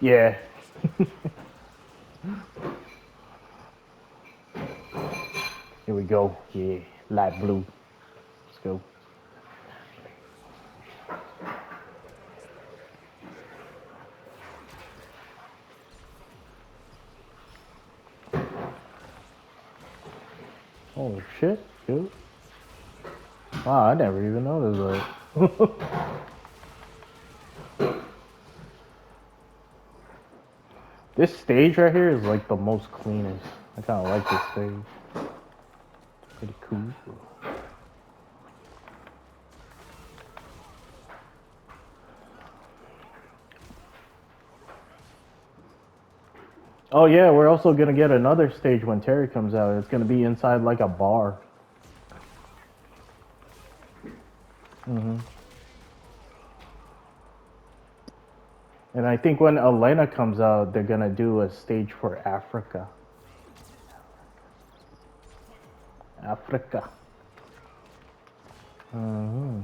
Yeah. Here we go. Yeah, light blue. Let's go. Oh shit, dude. Wow, I never even noticed that. This stage right here is like the most cleanest. I kind of like this stage. Pretty cool. Oh yeah, we're also gonna get another stage when Terry comes out. It's gonna be inside like a bar. Hmm. And I think when Elena comes out, they're gonna do a stage for Africa. Africa. Hmm.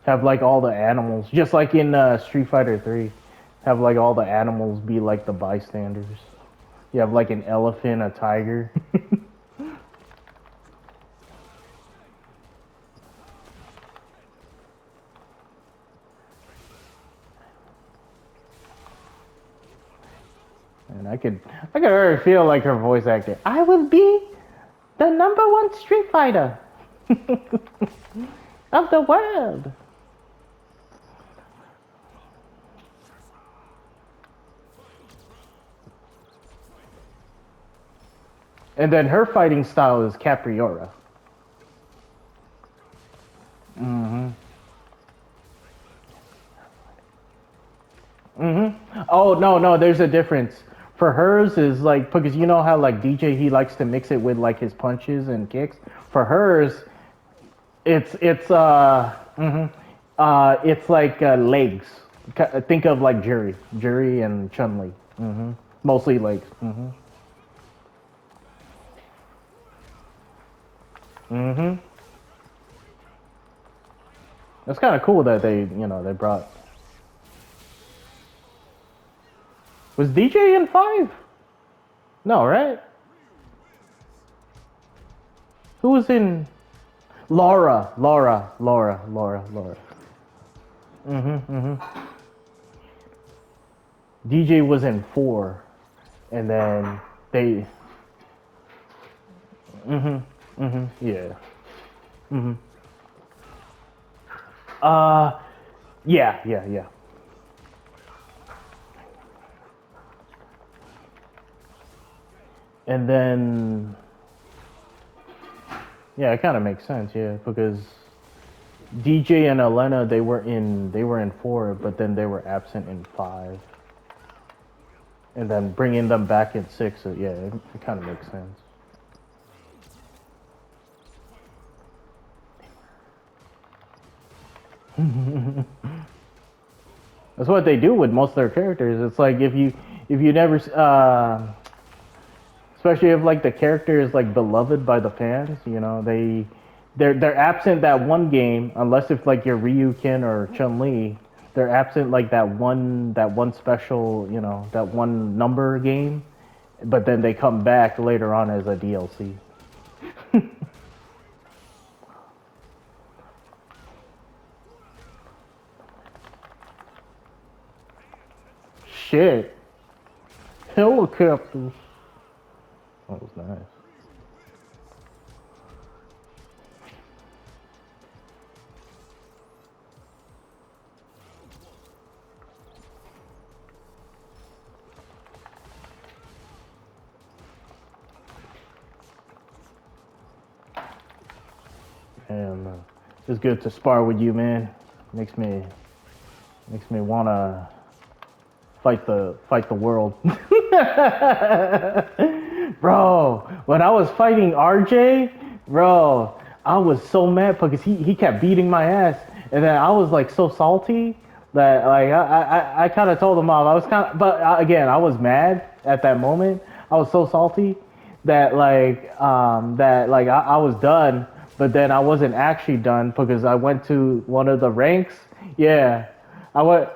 Have like all the animals, just like in Street Fighter 3. Have like all the animals be like the bystanders. You have like an elephant, a tiger. And I could already feel like her voice actor. I will be the number one Street Fighter of the world. And then her fighting style is Capriora. Hmm. Hmm. Oh no, no, there's a difference. For hers is like because you know how like DJ he likes to mix it with like his punches and kicks. For hers, it's like legs. Think of like Jury and Chun Li. Hmm. Mostly legs. Hmm. Hmm. It's kind of cool that they brought. Was DJ in five? No, right? Who was in Laura. Hmm. Hmm. DJ was in four, and then they. Hmm. Hmm. Yeah. Hmm. Uh, yeah. And then yeah, it kind of makes sense. Yeah, because DJ and Elena they were in four, but then they were absent in five, and then bringing them back in six. So yeah, it kind of makes sense. That's what they do with most of their characters. It's like if you never, especially if like the character is like beloved by the fans, they're absent that one game unless if like you're Ryukin or Chun Li. They're absent like that one special that one number game, but then they come back later on as a DLC. Shit, helicopters. That was nice. And it's good to spar with you, man. Makes me wanna fight the world. Bro, when I was fighting RJ, bro, I was so mad because he kept beating my ass, and then I was like so salty that like I kind of told him off. I was kind of, but again, I was mad at that moment. I was so salty that like I was done, but then I wasn't actually done because I went to one of the ranks. Yeah, I went.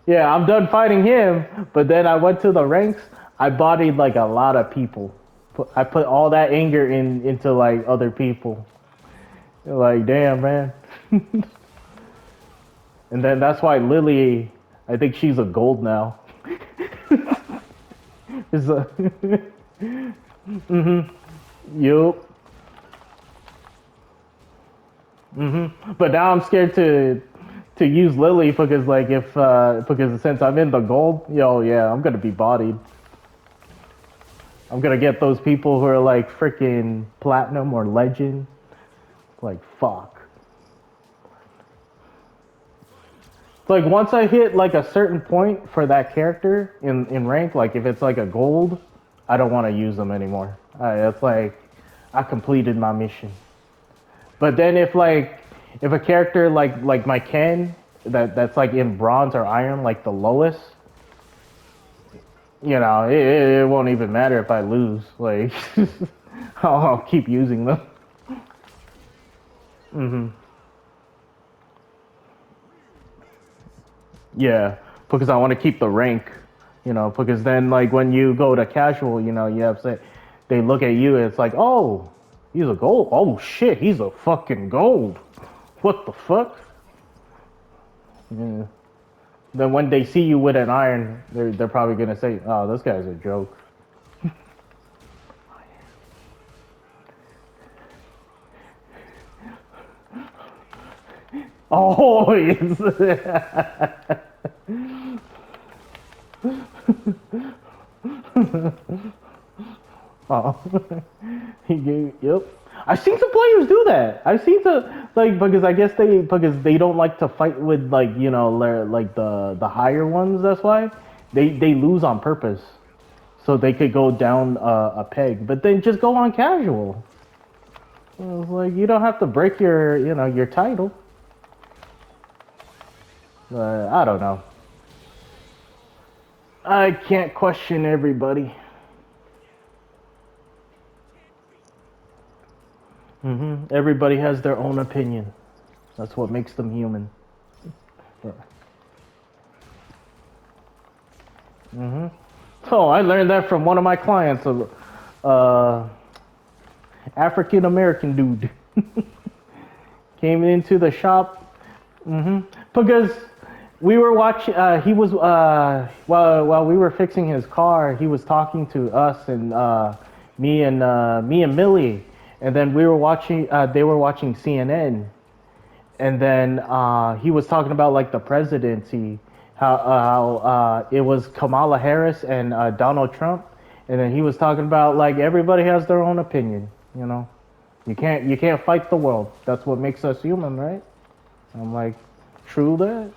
Yeah, I'm done fighting him. But then I went to the ranks. I bodied like a lot of people. I put all that anger into like other people. Like, damn, man. And then that's why Lily, I think she's a gold now. Is a yup. But now I'm scared to use Lily because like if because since I'm in the gold, yo, yeah, I'm gonna be bodied. I'm gonna get those people who are like freaking platinum or legend. Like fuck. Like once I hit like a certain point for that character in rank, like if it's like a gold, I don't want to use them anymore. It's like I completed my mission. But then if a character like my Ken that's like in bronze or iron, like the lowest, you know, it won't even matter if I lose. Like I'll keep using them. Yeah, because I want to keep the rank, you know, because then like when you go to casual, you know, you have say they look at you, it's like, oh, he's a gold. Oh shit, he's a fucking gold. What the fuck? Yeah. Then when they see you with an iron, they're probably gonna say, oh, this guy's a joke. Oh, yes. Oh, he gave. Yep. I've seen some players do that. I've seen some like because they don't like to fight with like you know like the higher ones. That's why they lose on purpose so they could go down a peg. But then just go on casual. It's like you don't have to break your you know your title. I don't know. I can't question everybody. Everybody has their own opinion. That's what makes them human. Oh, I learned that from one of my clients, a African American dude. Came into the shop because we were watching. He was while we were fixing his car, he was talking to us and me and Millie, and then we were watching. They were watching CNN, and then he was talking about like the presidency, how it was Kamala Harris and Donald Trump, and then he was talking about like everybody has their own opinion. You know, you can't fight the world. That's what makes us human, right? I'm like, true that.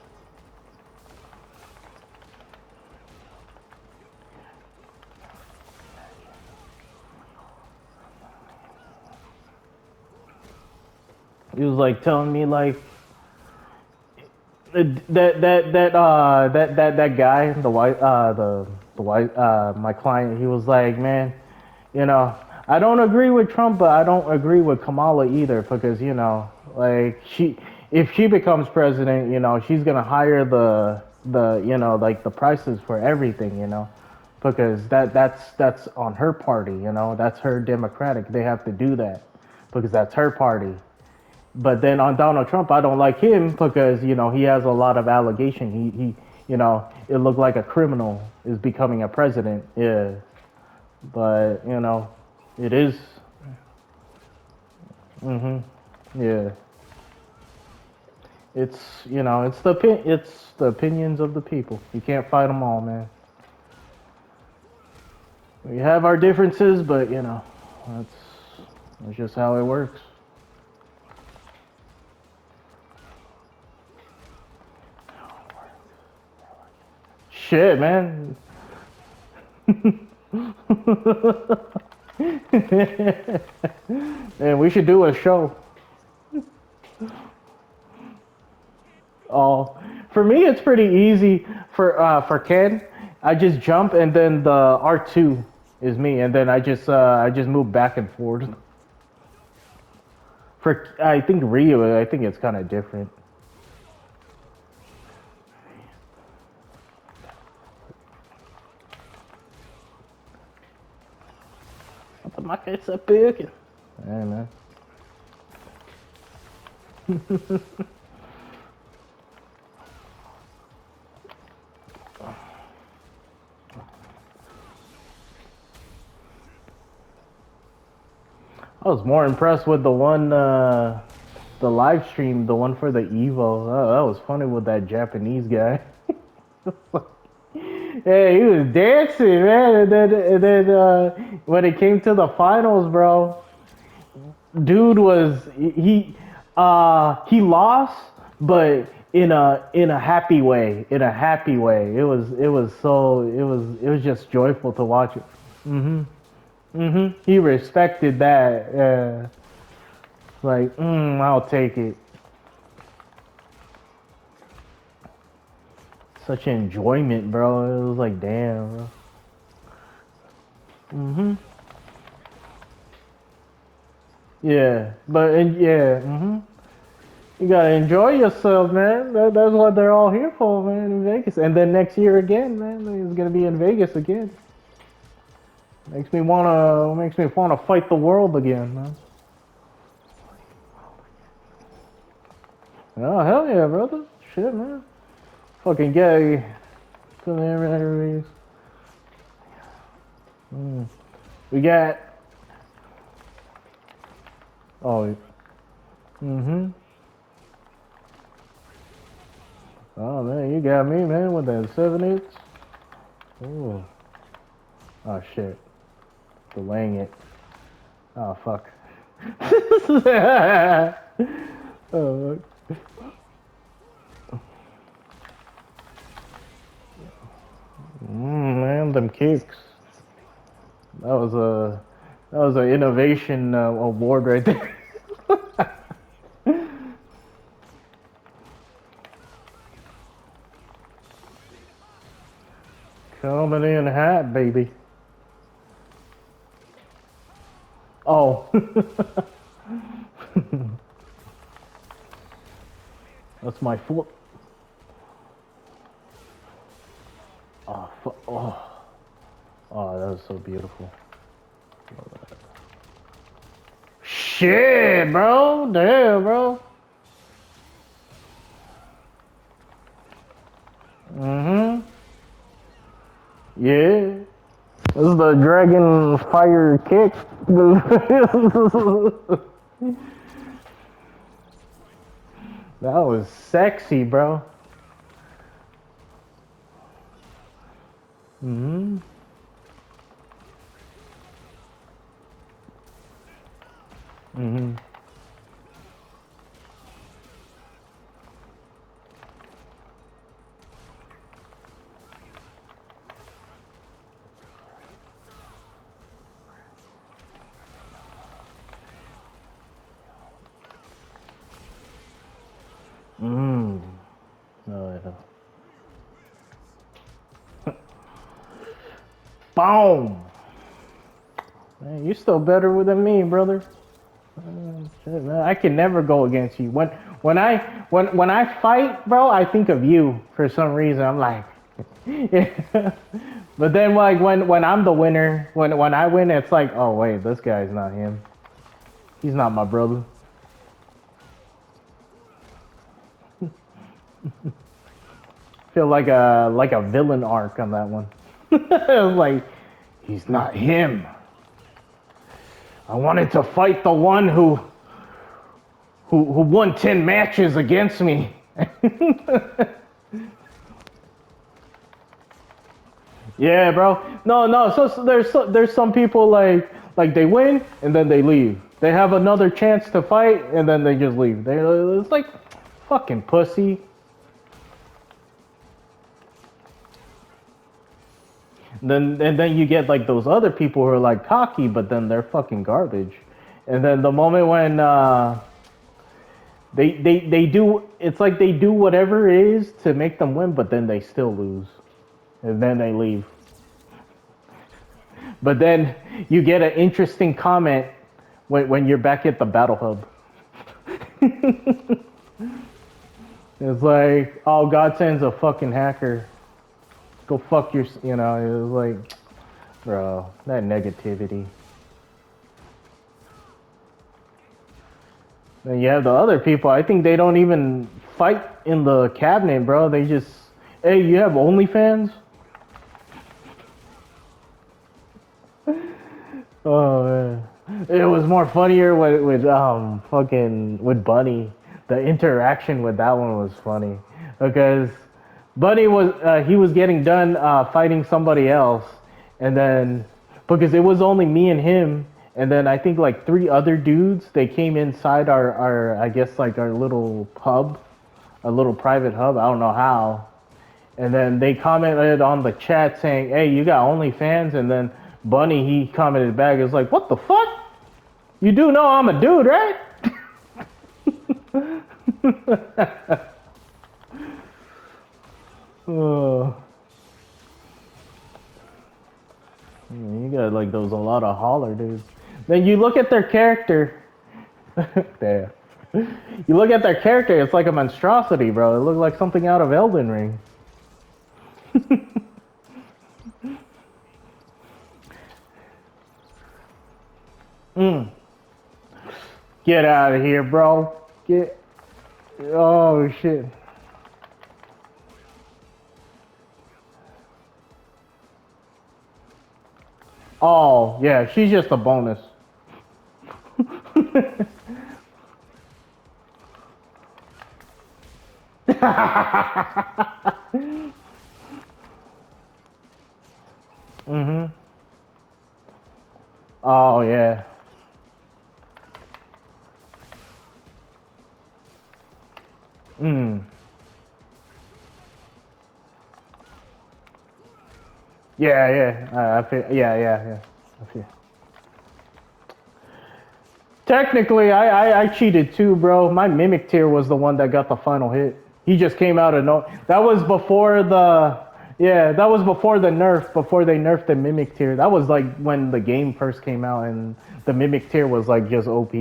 He was like telling me like that guy, the white the white my client, he was like, man, you know, I don't agree with Trump, but I don't agree with Kamala either because you know, like she if she becomes president, you know, she's gonna hire the you know like the prices for everything, you know, because that's on her party, you know, that's her Democratic. They have to do that because that's her party. But then on Donald Trump, I don't like him because you know he has a lot of allegation. He you know it looked like a criminal is becoming a president. Yeah, but you know it is. Yeah, it's you know it's the opinions of the people. You can't fight them all, man. We have our differences, but you know that's that's just how it works. Shit, man. Man, we should do a show. Oh, for me, it's pretty easy. For Ken, I just jump and then the R2 is me, and then I just move back and forth. For I think Rio, I think it's kind of different. Tamaka is a big. Hey, man. I was more impressed with the one, the live stream, the one for the Evo. Oh, that was funny with that Japanese guy. Yeah, he was dancing, man. And then when it came to the finals, bro, dude was he lost, but in a happy way. In a happy way. It was just joyful to watch it. He respected that. Like, I'll take it. Such enjoyment, bro. It was like, damn, bro. Yeah, but yeah, you gotta enjoy yourself, man. That's what they're all here for, man, in Vegas. And then next year again, man, it's gonna be in Vegas again. Makes me wanna fight the world again, man. Oh hell yeah, brother. Shit, man. Fucking gay. Come here, man. We got. Oh. Mm-hmm. Oh man, you got me, man, with that 7-8. Oh. Oh shit. Delaying it. Oh fuck. Oh, man, them kicks. That was an innovation award right there. Coming in hot, baby. Oh. That's my foot. Oh, oh. Oh, that was so beautiful. Shit, bro. Damn, bro. Mm-hmm. Yeah. This is the dragon fire kick. That was sexy, bro. Mm-hmm. Mm-hmm. Mm. No, yeah. Boom. Man, you're still better than me, brother. Shit, man. I can never go against you. When I fight, bro, I think of you for some reason. I'm like, yeah. But then like when I'm the winner, when I win, it's like, oh wait, this guy's not him. He's not my brother. Feel like a villain arc on that one. Like, he's not him. I wanted to fight the one who won 10 matches against me. Yeah, bro. No. So there's some people like they win and then they leave. They have another chance to fight and then they just leave. It's like fucking pussy. And then you get like those other people who are like cocky, but then they're fucking garbage. And then the moment when they do, it's like they do whatever it is to make them win, but then they still lose, and then they leave. But then you get an interesting comment when you're back at the battle hub. It's like, oh, God sends a fucking hacker. Go fuck your, It's like, bro, that negativity. And you have the other people. I think they don't even fight in the cabinet, bro. They just, hey, you have OnlyFans? Oh man, it was more funnier with fucking with Bunny. The interaction with that one was funny because Bunny was he was getting done fighting somebody else, and then because it was only me and him, and then I think like three other dudes they came inside our I guess like our little hub, a little private hub. I don't know how, and then they commented on the chat saying, "Hey, you got OnlyFans?" And then Bunny he commented back, "It's like, what the fuck? You do know I'm a dude, right?" Oh, you got like those a lot of holler dudes. Then you look at their character. Damn. You look at their character, it's like a monstrosity, bro. It looked like something out of Elden Ring. Mm. Get out of here, bro. Get. Oh shit. Oh yeah, she's just a bonus. Mhm. Oh yeah. Mm. Yeah, yeah. I feel. Yeah, yeah, yeah. I feel. Technically, I cheated too, bro. My mimic tier was the one that got the final hit. He just came out of no. That was before the. Yeah, that was before the nerf. Before they nerfed the mimic tier. That was like when the game first came out, and the mimic tier was like just OP.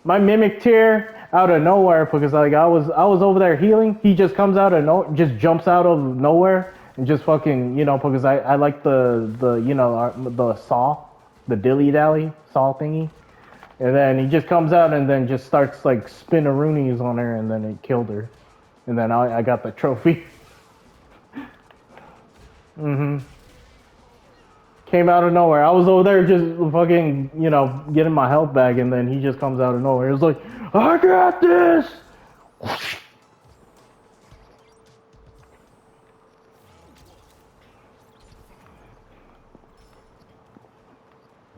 My mimic tier out of nowhere because like I was over there healing. He just comes out of no, just jumps out of nowhere and just fucking because I like the the saw, the dilly dally saw thingy. And then he just comes out and then just starts like spinneroonies on her, and then it killed her. And then I got the trophy. Hmm. Came out of nowhere. I was over there just fucking, getting my health back, and then he just comes out of nowhere. It was like, I got this.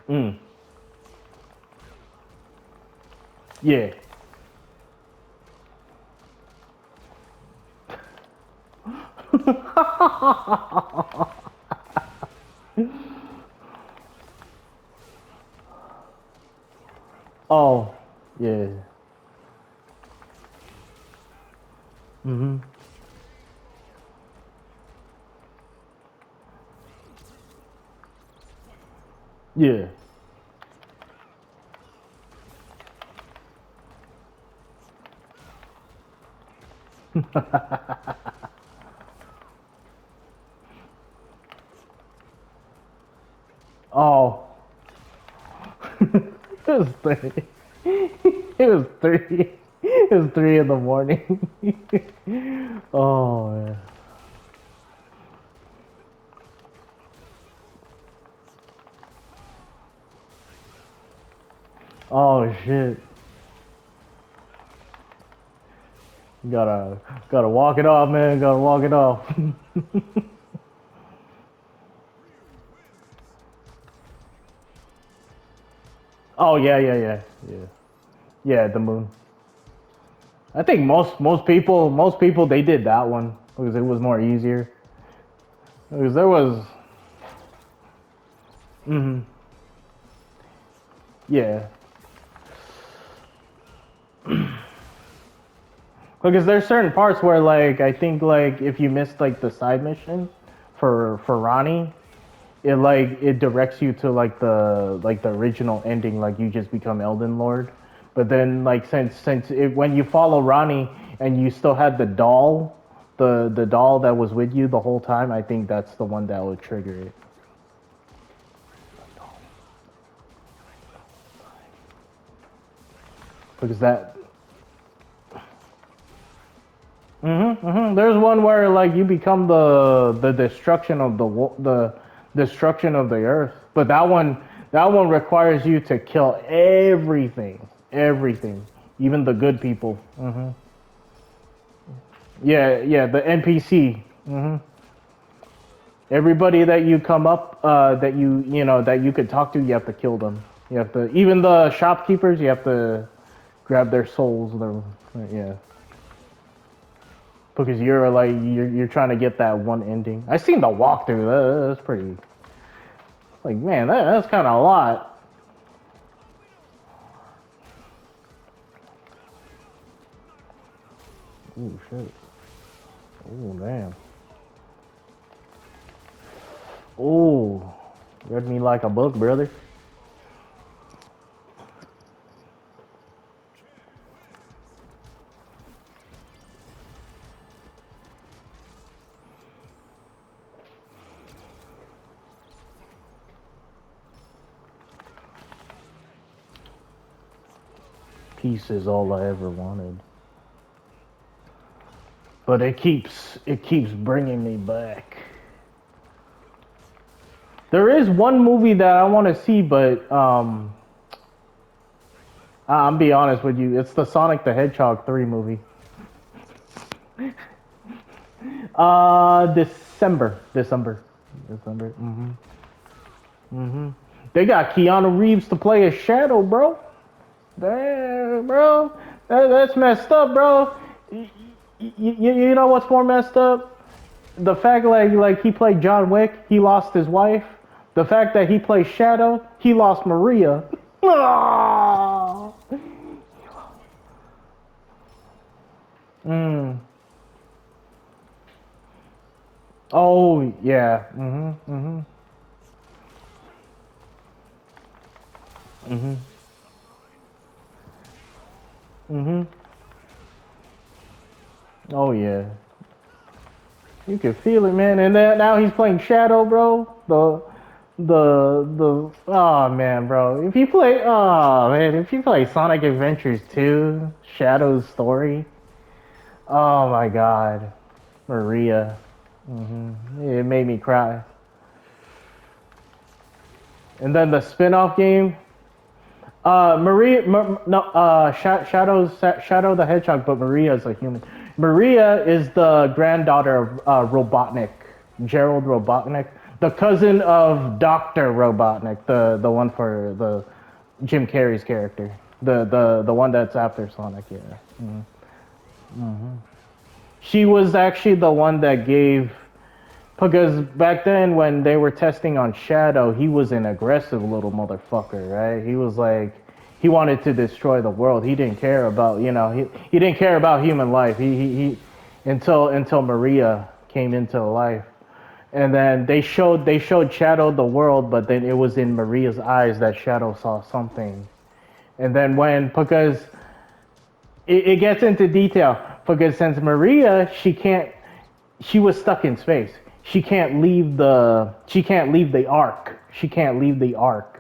Mm. Yeah. Oh, yeah. Hmm. Yeah. Oh. It was three. It was three. It was 3 in the morning. Oh yeah. Oh shit. Gotta walk it off, man. Gotta walk it off. Oh yeah, yeah, yeah, yeah, yeah. The moon. I think most people they did that one because it was more easier. Because there was, mm, yeah. Because there's certain parts where like I think like if you missed like the side mission for Ronnie, it directs you to like the original ending, like you just become Elden Lord. But then like when you follow Ronnie and you still had the doll, the doll that was with you the whole time, I think that's the one that would trigger it. Because There's one where like you become the destruction of the destruction of the earth, but that one requires you to kill everything, even the good people. Yeah, yeah, the NPC. Everybody that you come up, that that you could talk to, you have to kill them. You have to, even the shopkeepers, you have to grab their souls. Yeah, because you're trying to get that one ending. I seen the walkthrough. That's pretty. Like man, that's kind of a lot. Oh shit. Oh damn. Oh, read me like a book, brother. Peace is all I ever wanted, but it keeps bringing me back. There is one movie that I want to see, but I'm be honest with you, it's the Sonic the Hedgehog 3 movie. December. They got Keanu Reeves to play a Shadow, bro. Damn, bro, that's messed up, bro. You know what's more messed up? The fact like he played John Wick, he lost his wife. The fact that he plays Shadow, he lost Maria. Ah. Mm. Oh yeah. Oh yeah. You can feel it, man. And then now he's playing Shadow, bro. The oh man, bro. If you play Sonic Adventures 2, Shadow's story. Oh my God, Maria. It made me cry. And then the spin-off game, no, Shadow the Hedgehog, but Maria is a human. Maria is the granddaughter of Robotnik, Gerald Robotnik, the cousin of Doctor Robotnik, the one for the Jim Carrey's character, the one that's after Sonic. Yeah, she was actually the one that gave. Because back then, when they were testing on Shadow, he was an aggressive little motherfucker, right? He was like, he wanted to destroy the world. He didn't care about, he didn't care about human life. Until Maria came into life, and then they showed Shadow the world, but then it was in Maria's eyes that Shadow saw something. And then because it gets into detail, because since Maria, she was stuck in space. She can't leave the arc. She can't leave the arc.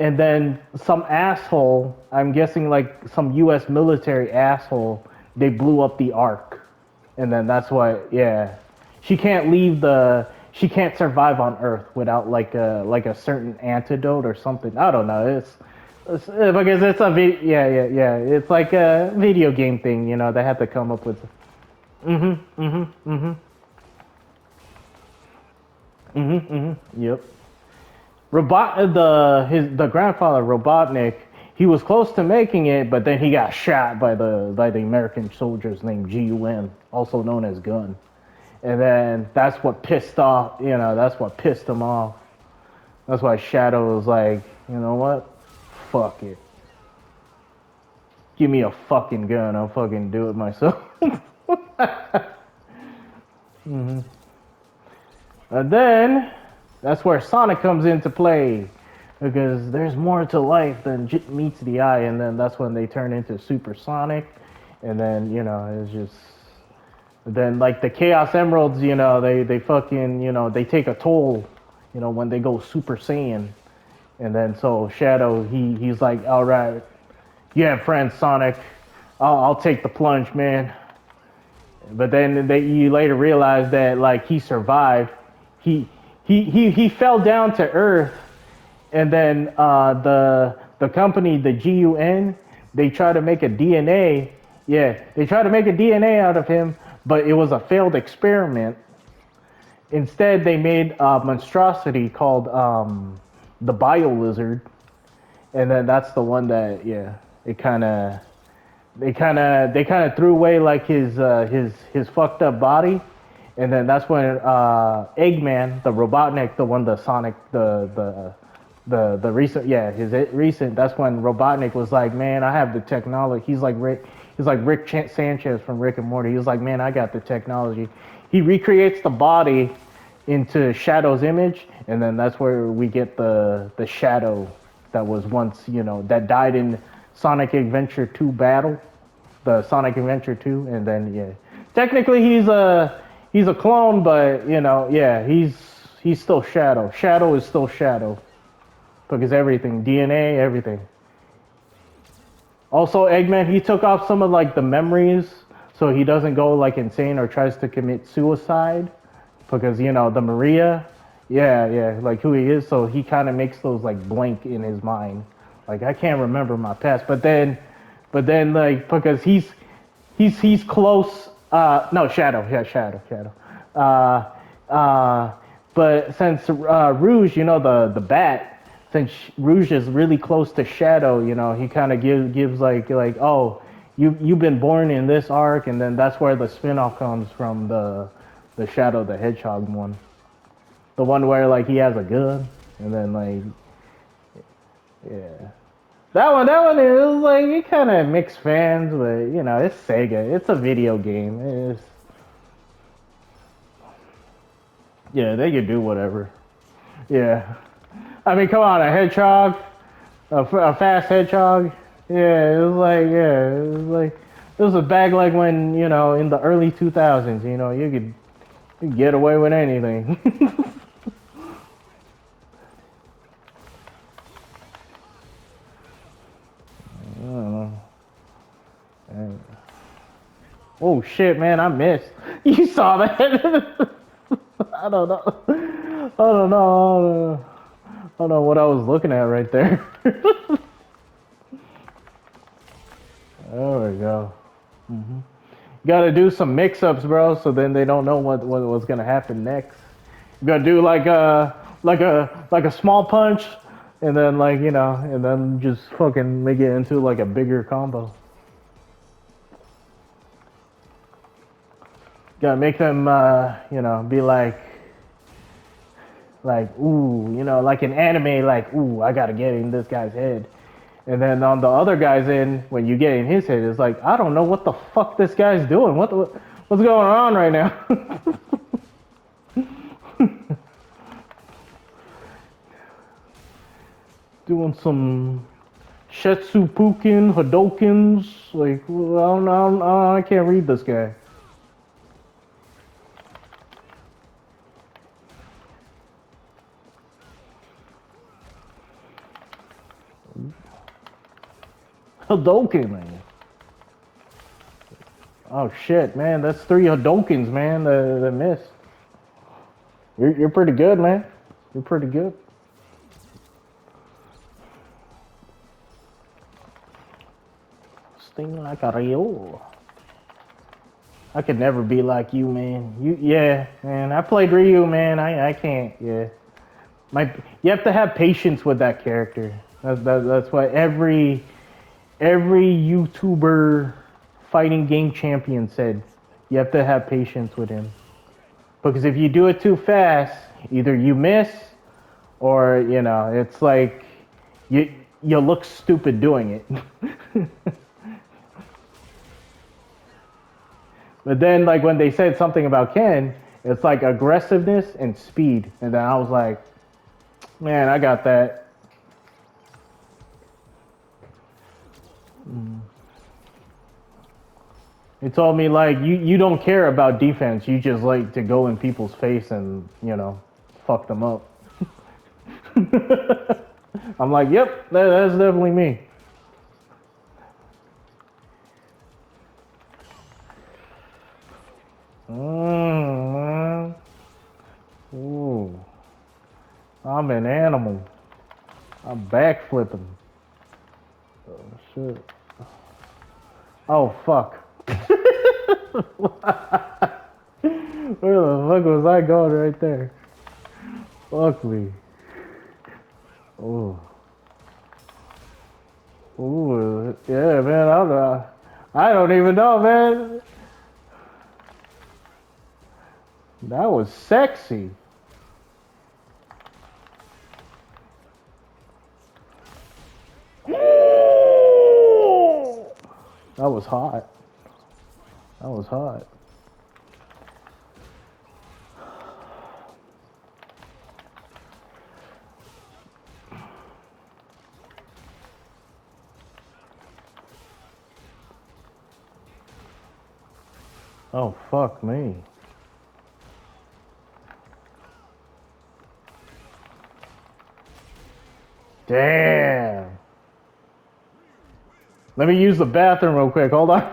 And then some asshole, I'm guessing like some US military asshole, they blew up the arc. And then that's why, yeah. She can't survive on Earth without like a certain antidote or something. I don't know. It's because it's yeah. It's like a video game thing, they had to come up with. Yep. The grandfather Robotnik, he was close to making it, but then he got shot by the American soldiers named GUN, also known as Gun. And then that's what pissed him off. That's why Shadow was like, you know what? Fuck it. Give me a fucking gun. I'll fucking do it myself. And then that's where Sonic comes into play, because there's more to life than meets the eye. And then that's when they turn into Super Sonic, and then it's just then like the Chaos Emeralds, they fucking they take a toll, when they go Super Saiyan. And then so Shadow, he's like, all right, you have friends, Sonic. I'll take the plunge, man. But then you later realize that like he survived. He he fell down to Earth, and then the company, the GUN, they try to make a DNA. Yeah, they try to make a DNA out of him, but it was a failed experiment. Instead, they made a monstrosity called the Bio Lizard, and then that's the one that it kind of they kind of threw away like his fucked up body, and then that's when Eggman, the Robotnik, the one the Sonic the recent his recent that's when Robotnik was like, man, I have the technology. He's like Sanchez from Rick and Morty. He was like, man, I got the technology. He recreates the body into Shadow's image, and then that's where we get the Shadow that was once, that died in Sonic Adventure 2 battle, the Sonic Adventure 2, and then technically he's a clone, but he's still Shadow. Shadow is still Shadow because everything, DNA, everything. Also, Eggman, he took off some of like the memories so he doesn't go like insane or tries to commit suicide because the Maria, like who he is, so he kind of makes those like blank in his mind. Like I can't remember my past, but then like because he's close. No, Shadow, Shadow. But since Rouge, the bat, since Rouge is really close to Shadow, he kind of gives like oh, you've been born in this arc, and then that's where the spinoff comes from, the Shadow the Hedgehog one, the one where like he has a gun, and then like yeah. That one is like it kind of mixed fans, but it's Sega. It's a video game. They can do whatever. Yeah, I mean, come on, a hedgehog, a fast hedgehog. It was like it was a bag like when in the early 2000s. You could get away with anything. I don't know. Oh shit, man! I missed. You saw that? I don't know. I don't know. I don't know what I was looking at right there. There we go. You gotta do some mix-ups, bro, so then they don't know what's gonna happen next. You gotta do like a small punch, and then and then just fucking make it into like a bigger combo. Gotta make them be like ooh, like an anime, like ooh, I gotta get in this guy's head. And then on the other guy's end, when you get in his head, it's like, I don't know what the fuck this guy's doing. What's going on right now? Doing some Shetsupuken, Hadokens. Like, well, I can't read this guy. Hadoken, man. Oh shit, man, that's 3 Hadokens, man. That missed. You're pretty good, man. You're pretty good. Sting like a Ryo. I could never be like you, man. Man. I played Ryu, man. I can't. Yeah. You have to have patience with that character. That's why every YouTuber fighting game champion said you have to have patience with him, because if you do it too fast, either you miss or it's like you look stupid doing it. But then like when they said something about Ken, it's like aggressiveness and speed, and then I was like, man, I got that. He told me like you don't care about defense, you just like to go in people's face and fuck them up. I'm like, yep, that's definitely me. Man. Ooh. I'm an animal. I'm backflipping. Oh, shit. Oh, fuck. Where the fuck was I going right there? Fuck me. Ooh. Ooh. Yeah, man. I don't even know, man. That was sexy. That was hot. That was hot. Oh, fuck me. Damn. Let me use the bathroom real quick. Hold on.